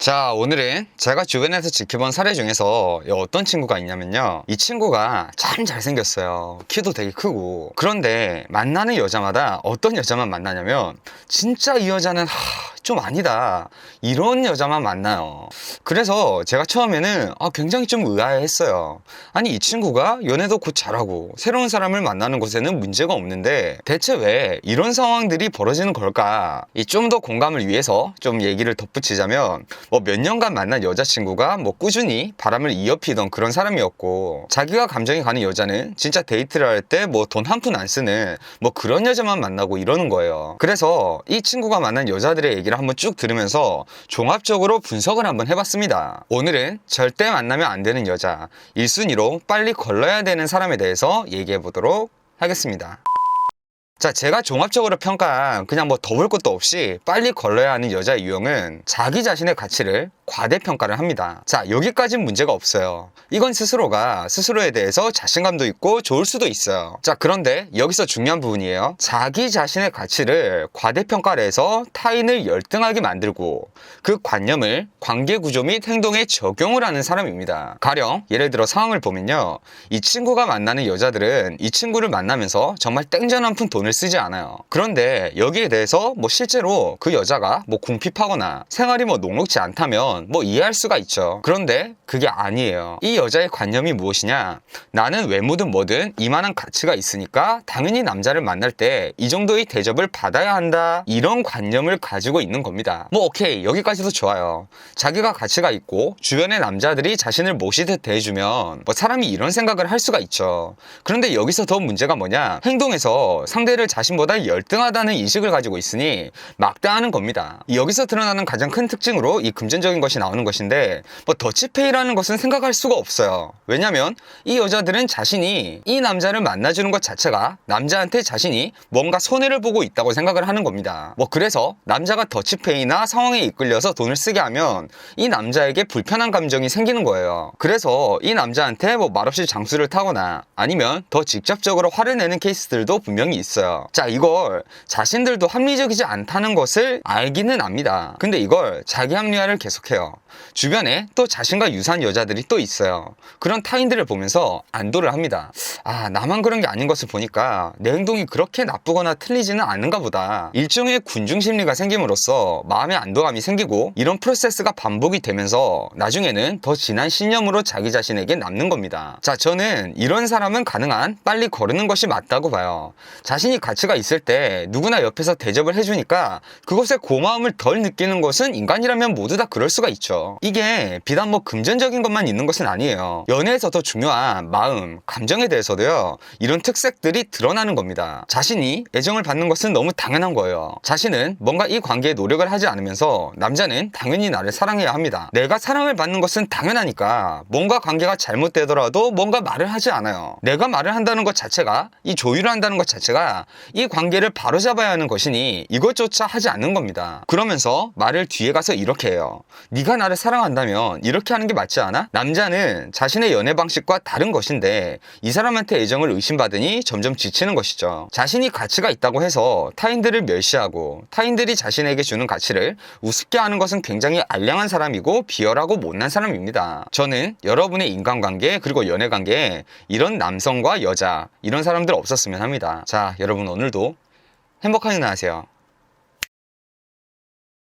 자, 오늘은 제가 주변에서 지켜본 사례 중에서 어떤 친구가 있냐면요, 이 친구가 참 잘생겼어요. 키도 되게 크고. 그런데 만나는 여자마다 어떤 여자만 만나냐면 진짜 이 여자는 좀 아니다, 이런 여자만 만나요. 그래서 제가 처음에는 굉장히 좀 의아해했어요. 아니, 이 친구가 연애도 곧 잘하고 새로운 사람을 만나는 것에는 문제가 없는데 대체 왜 이런 상황들이 벌어지는 걸까? 좀 더 공감을 위해서 좀 얘기를 덧붙이자면, 몇 년간 만난 여자친구가 꾸준히 바람을 이어피던 그런 사람이었고, 자기가 감정이 가는 여자는 진짜 데이트를 할 때 돈 한 푼 안 쓰는 그런 여자만 만나고 이러는 거예요. 그래서 이 친구가 만난 여자들의 얘기를 한번 쭉 들으면서 종합적으로 분석을 한번 해봤습니다. 오늘은 절대 만나면 안 되는 여자, 1순위로 빨리 걸러야 되는 사람에 대해서 얘기해 보도록 하겠습니다. 자, 제가 종합적으로 평가한 그냥 더 볼 것도 없이 빨리 걸러야 하는 여자의 유형은 자기 자신의 가치를 과대평가를 합니다. 자, 여기까지는 문제가 없어요. 이건 스스로가 스스로에 대해서 자신감도 있고 좋을 수도 있어요. 자, 그런데 여기서 중요한 부분이에요. 자기 자신의 가치를 과대평가를 해서 타인을 열등하게 만들고 그 관념을 관계구조 및 행동에 적용을 하는 사람입니다. 가령 예를 들어 상황을 보면요, 이 친구가 만나는 여자들은 이 친구를 만나면서 정말 땡전 한 푼 돈을 쓰지 않아요. 그런데 여기에 대해서 실제로 그 여자가 궁핍하거나 생활이 녹록지 않다면 이해할 수가 있죠. 그런데 그게 아니에요. 이 여자의 관념이 무엇이냐, 나는 외모든 뭐든 이만한 가치가 있으니까 당연히 남자를 만날 때 이 정도의 대접을 받아야 한다, 이런 관념을 가지고 있는 겁니다. 오케이, 여기까지도 좋아요. 자기가 가치가 있고 주변의 남자들이 자신을 모시듯 대해주면 사람이 이런 생각을 할 수가 있죠. 그런데 여기서 더 문제가 뭐냐, 행동에서 상대를 자신보다 열등하다는 인식을 가지고 있으니 막대하는 겁니다. 여기서 드러나는 가장 큰 특징으로 이 금전적인 것이 나오는 것인데, 더치페이라는 것은 생각할 수가 없어요. 왜냐면 이 여자들은 자신이 이 남자를 만나주는 것 자체가 남자한테 자신이 뭔가 손해를 보고 있다고 생각을 하는 겁니다. 그래서 남자가 더치페이나 상황에 이끌려서 돈을 쓰게 하면 이 남자에게 불편한 감정이 생기는 거예요. 그래서 이 남자한테 말없이 장수를 타거나 아니면 더 직접적으로 화를 내는 케이스들도 분명히 있어요. 자, 이걸 자신들도 합리적이지 않다는 것을 알기는 압니다. 근데 이걸 자기 합리화를 계속해요. 주변에 또 자신과 유사한 여자들이 또 있어요. 그런 타인들을 보면서 안도를 합니다. 나만 그런 게 아닌 것을 보니까 내 행동이 그렇게 나쁘거나 틀리지는 않은가 보다. 일종의 군중심리가 생김으로써 마음의 안도감이 생기고, 이런 프로세스가 반복이 되면서 나중에는 더 진한 신념으로 자기 자신에게 남는 겁니다. 자, 저는 이런 사람은 가능한 빨리 거르는 것이 맞다고 봐요. 자신이 가치가 있을 때 누구나 옆에서 대접을 해주니까 그것에 고마움을 덜 느끼는 것은 인간이라면 모두 다 그럴 수가 있죠. 이게 비단 금전적인 것만 있는 것은 아니에요. 연애에서 더 중요한 마음, 감정에 대해서도요, 이런 특색들이 드러나는 겁니다. 자신이 애정을 받는 것은 너무 당연한 거예요. 자신은 뭔가 이 관계에 노력을 하지 않으면서 남자는 당연히 나를 사랑해야 합니다. 내가 사랑을 받는 것은 당연하니까 뭔가 관계가 잘못되더라도 뭔가 말을 하지 않아요. 내가 말을 한다는 것 자체가, 이 조율을 한다는 것 자체가 이 관계를 바로잡아야 하는 것이니 이것조차 하지 않는 겁니다. 그러면서 말을 뒤에 가서 이렇게 해요. 네가 나를 사랑한다면 이렇게 하는 게 맞지 않아? 남자는 자신의 연애 방식과 다른 것인데 이 사람한테 애정을 의심받으니 점점 지치는 것이죠. 자신이 가치가 있다고 해서 타인들을 멸시하고 타인들이 자신에게 주는 가치를 우습게 하는 것은 굉장히 알량한 사람이고 비열하고 못난 사람입니다. 저는 여러분의 인간관계 그리고 연애관계에 이런 남성과 여자, 이런 사람들 없었으면 합니다. 자, 여러분 오늘도 행복한 연애 하세요.